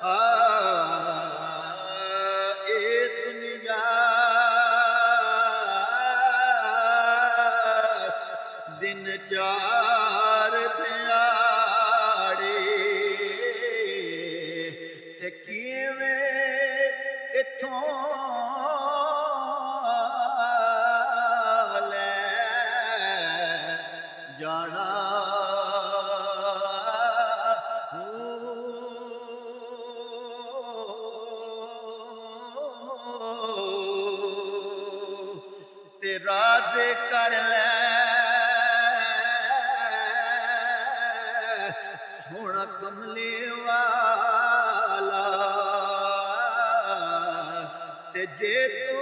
आ ए दुनिया दिन चार ध्याड़े ते किवें इथों लै जाना ते राज़ कर लै सोहना कमले वाला ते जे तू